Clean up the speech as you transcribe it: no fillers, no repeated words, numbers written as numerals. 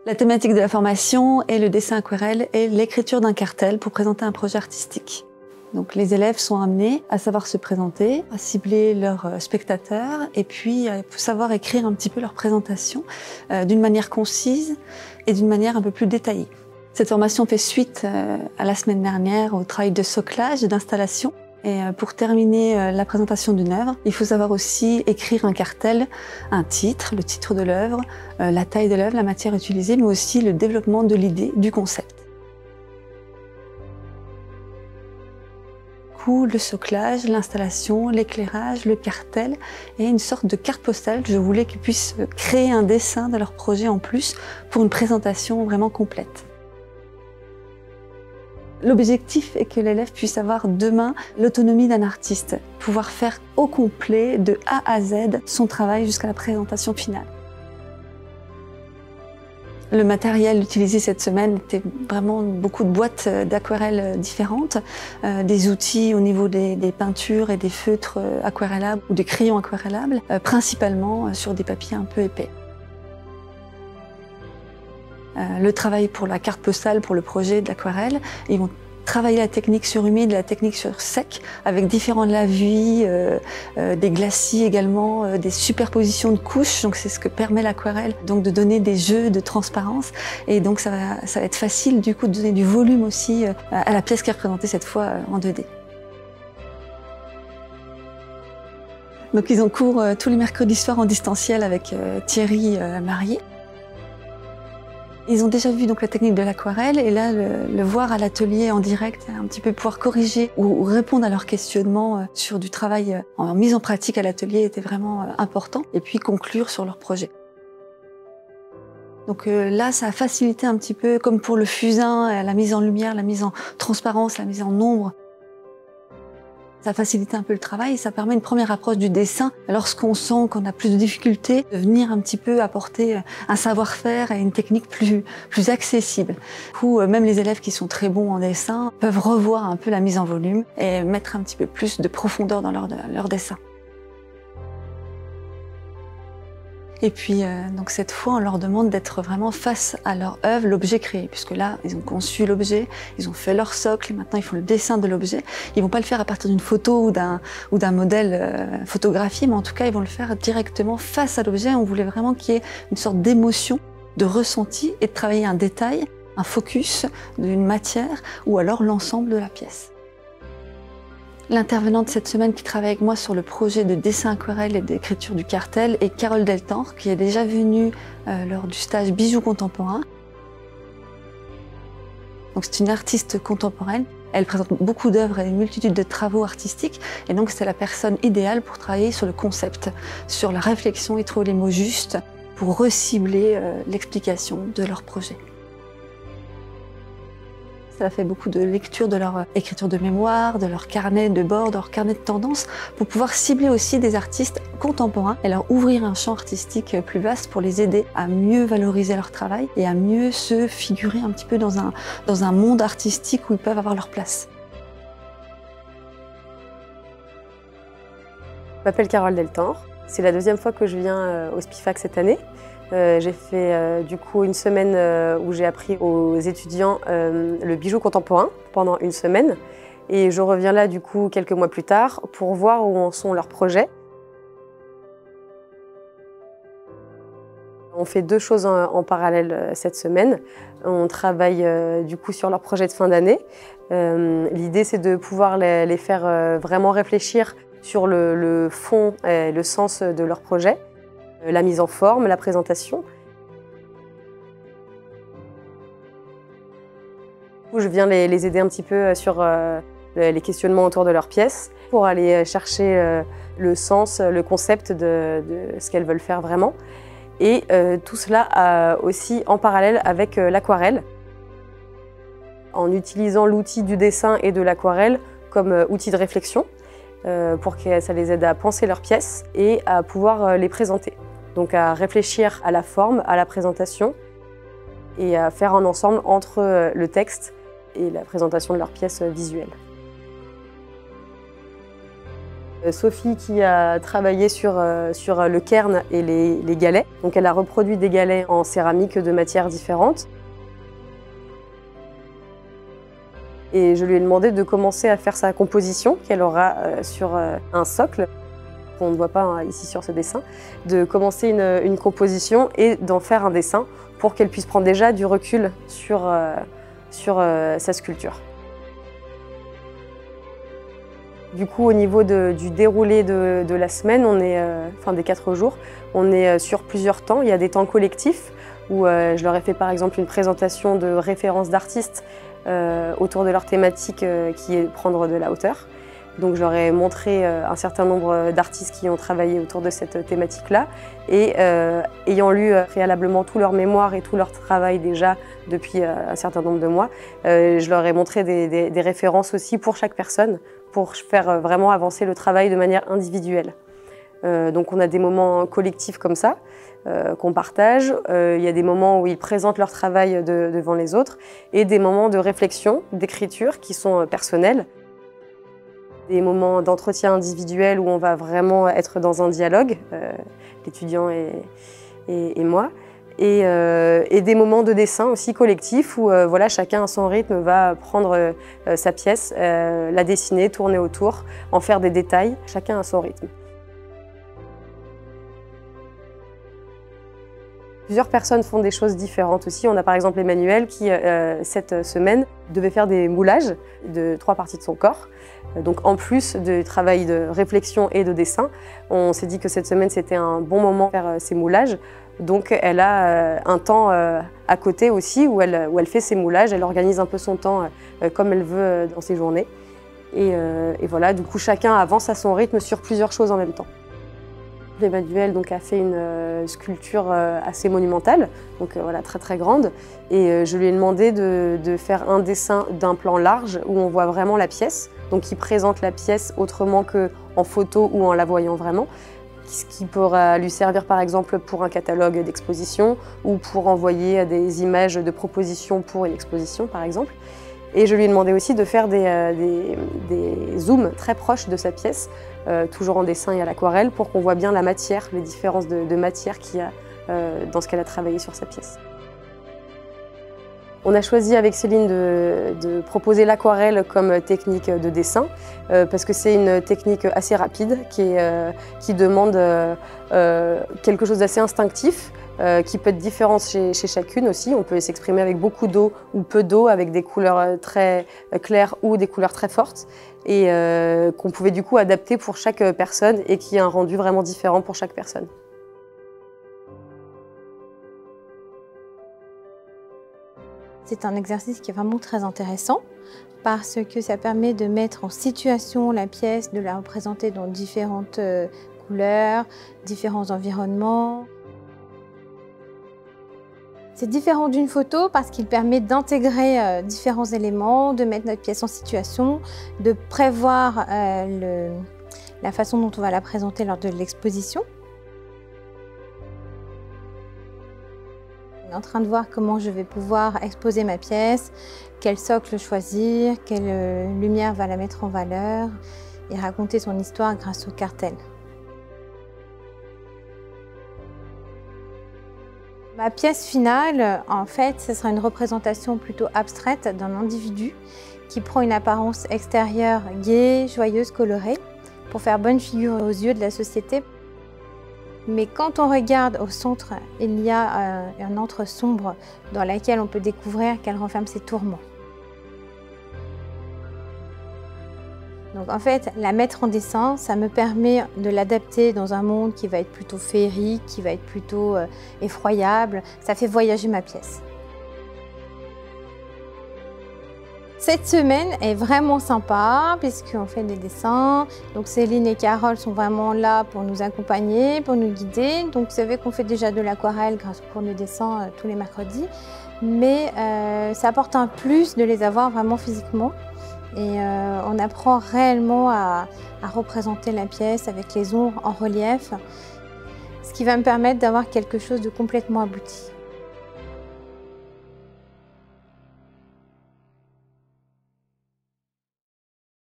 La thématique de la formation est le dessin aquarelle et l'écriture d'un cartel pour présenter un projet artistique. Donc les élèves sont amenés à savoir se présenter, à cibler leurs spectateurs et puis à savoir écrire un petit peu leur présentation d'une manière concise et d'une manière un peu plus détaillée. Cette formation fait suite à la semaine dernière au travail de soclage et d'installation. Et pour terminer la présentation d'une œuvre, il faut savoir aussi écrire un cartel, un titre, le titre de l'œuvre, la taille de l'œuvre, la matière utilisée, mais aussi le développement de l'idée, du concept. Le soclage, l'installation, l'éclairage, le cartel et une sorte de carte postale. Je voulais qu'ils puissent créer un dessin de leur projet en plus pour une présentation vraiment complète. L'objectif est que l'élève puisse avoir demain l'autonomie d'un artiste, pouvoir faire au complet, de A à Z, son travail jusqu'à la présentation finale. Le matériel utilisé cette semaine était vraiment beaucoup de boîtes d'aquarelles différentes, des outils au niveau des peintures et des feutres aquarellables ou des crayons aquarellables, principalement sur des papiers un peu épais. Le travail pour la carte postale, pour le projet de l'aquarelle, ils vont travailler la technique sur humide, la technique sur sec, avec différents lavis, des glacis également, des superpositions de couches. Donc c'est ce que permet l'aquarelle, donc de donner des jeux de transparence. Et donc ça va être facile du coup de donner du volume aussi à la pièce qui est représentée cette fois en 2D. Donc ils ont cours tous les mercredis soirs en distanciel avec Thierry Marié. Ils ont déjà vu donc la technique de l'aquarelle et là, le voir à l'atelier en direct, un petit peu pouvoir corriger ou répondre à leurs questionnements sur du travail en mise en pratique à l'atelier était vraiment important et puis conclure sur leur projet. Donc là, ça a facilité un petit peu, comme pour le fusain, la mise en lumière, la mise en transparence, la mise en ombre. Ça facilite un peu le travail et ça permet une première approche du dessin lorsqu'on sent qu'on a plus de difficultés, de venir un petit peu apporter un savoir-faire et une technique plus accessible. Du coup, même les élèves qui sont très bons en dessin peuvent revoir un peu la mise en volume et mettre un petit peu plus de profondeur dans leur dessin. Et puis, donc cette fois, on leur demande d'être vraiment face à leur œuvre, l'objet créé, puisque là, ils ont conçu l'objet, ils ont fait leur socle, et maintenant ils font le dessin de l'objet. Ils vont pas le faire à partir d'une photo ou d'un modèle photographié, mais en tout cas, ils vont le faire directement face à l'objet. On voulait vraiment qu'il y ait une sorte d'émotion, de ressenti, et de travailler un détail, un focus d'une matière, ou alors l'ensemble de la pièce. L'intervenante cette semaine qui travaille avec moi sur le projet de dessin aquarelle et d'écriture du cartel est Carole Deltanre, qui est déjà venue lors du stage Bijoux contemporains. Donc c'est une artiste contemporaine. Elle présente beaucoup d'œuvres et une multitude de travaux artistiques. Et donc c'est la personne idéale pour travailler sur le concept, sur la réflexion et trouver les mots justes pour recibler l'explication de leur projet. Ça a fait beaucoup de lecture de leur écriture de mémoire, de leur carnet de bord, de leur carnet de tendance, pour pouvoir cibler aussi des artistes contemporains et leur ouvrir un champ artistique plus vaste pour les aider à mieux valoriser leur travail et à mieux se figurer un petit peu dans un monde artistique où ils peuvent avoir leur place. Je m'appelle Carole Deltanre. C'est la deuxième fois que je viens au SPIFAC cette année. J'ai fait du coup une semaine où j'ai appris aux étudiants le bijou contemporain pendant une semaine. Et je reviens là du coup quelques mois plus tard pour voir où en sont leurs projets. On fait deux choses en parallèle cette semaine. On travaille du coup sur leurs projets de fin d'année. L'idée c'est de pouvoir les faire vraiment réfléchir sur le fond et le sens de leur projet. La mise en forme, la présentation. Je viens les aider un petit peu sur les questionnements autour de leur pièce pour aller chercher le sens, le concept de ce qu'elles veulent faire vraiment. Et tout cela aussi en parallèle avec l'aquarelle, en utilisant l'outil du dessin et de l'aquarelle comme outil de réflexion pour que ça les aide à penser leurs pièces et à pouvoir les présenter. Donc à réfléchir à la forme, à la présentation et à faire un ensemble entre le texte et la présentation de leurs pièces visuelles. Sophie qui a travaillé sur le cairn et les galets. Donc elle a reproduit des galets en céramique de matières différentes. Et je lui ai demandé de commencer à faire sa composition qu'elle aura sur un socle, qu'on ne voit pas ici sur ce dessin, de commencer une composition et d'en faire un dessin pour qu'elle puisse prendre déjà du recul sur sa sculpture. Du coup, au niveau du déroulé de la semaine, enfin des 4 jours, on est sur plusieurs temps. Il y a des temps collectifs où je leur ai fait par exemple une présentation de références d'artistes autour de leur thématique qui est prendre de la hauteur. Donc je leur ai montré un certain nombre d'artistes qui ont travaillé autour de cette thématique-là et ayant lu préalablement tout leur mémoire et tout leur travail déjà depuis un certain nombre de mois, je leur ai montré des références aussi pour chaque personne pour faire vraiment avancer le travail de manière individuelle. Donc on a des moments collectifs comme ça qu'on partage, il y a des moments où ils présentent leur travail devant les autres et des moments de réflexion, d'écriture qui sont personnels. Des moments d'entretien individuel où on va vraiment être dans un dialogue, l'étudiant et moi. Et des moments de dessin aussi collectifs où voilà, chacun à son rythme va prendre sa pièce, la dessiner, tourner autour, en faire des détails, chacun à son rythme. Plusieurs personnes font des choses différentes aussi. On a par exemple Emmanuel qui, cette semaine, devait faire des moulages de 3 parties de son corps. Donc en plus du travail de réflexion et de dessin, on s'est dit que cette semaine c'était un bon moment pour faire ces moulages. Donc elle a un temps à côté aussi où elle fait ses moulages, elle organise un peu son temps comme elle veut dans ses journées. Et voilà, du coup chacun avance à son rythme sur plusieurs choses en même temps. Emmanuel donc, a fait une sculpture assez monumentale, donc voilà, très très grande. Et je lui ai demandé de faire un dessin d'un plan large où on voit vraiment la pièce, donc qui présente la pièce autrement qu'en photo ou en la voyant vraiment. Ce qui pourra lui servir par exemple pour un catalogue d'exposition ou pour envoyer des images de propositions pour une exposition par exemple. Et je lui ai demandé aussi de faire des zooms très proches de sa pièce, toujours en dessin et à l'aquarelle, pour qu'on voit bien la matière, les différences de matière qu'il y a dans ce qu'elle a travaillé sur sa pièce. On a choisi avec Céline de proposer l'aquarelle comme technique de dessin parce que c'est une technique assez rapide qui demande quelque chose d'assez instinctif, qui peut être différent chez chacune aussi. On peut s'exprimer avec beaucoup d'eau ou peu d'eau, avec des couleurs très claires ou des couleurs très fortes et qu'on pouvait du coup adapter pour chaque personne et qui a un rendu vraiment différent pour chaque personne. C'est un exercice qui est vraiment très intéressant parce que ça permet de mettre en situation la pièce, de la représenter dans différentes couleurs, différents environnements. C'est différent d'une photo parce qu'il permet d'intégrer différents éléments, de mettre notre pièce en situation, de prévoir la façon dont on va la présenter lors de l'exposition. On est en train de voir comment je vais pouvoir exposer ma pièce, quel socle choisir, quelle lumière va la mettre en valeur et raconter son histoire grâce au cartel. Ma pièce finale, en fait, ce sera une représentation plutôt abstraite d'un individu qui prend une apparence extérieure gaie, joyeuse, colorée pour faire bonne figure aux yeux de la société. Mais quand on regarde au centre, il y a un antre sombre dans lequel on peut découvrir qu'elle renferme ses tourments. Donc en fait, la mettre en dessin, ça me permet de l'adapter dans un monde qui va être plutôt féerique, qui va être plutôt effroyable. Ça fait voyager ma pièce. Cette semaine est vraiment sympa puisqu'on fait des dessins. Donc Céline et Carole sont vraiment là pour nous accompagner, pour nous guider. Donc vous savez qu'on fait déjà de l'aquarelle grâce au cours de dessin tous les mercredis. Mais ça apporte un plus de les avoir vraiment physiquement. Et on apprend réellement à représenter la pièce avec les ombres en relief. Ce qui va me permettre d'avoir quelque chose de complètement abouti.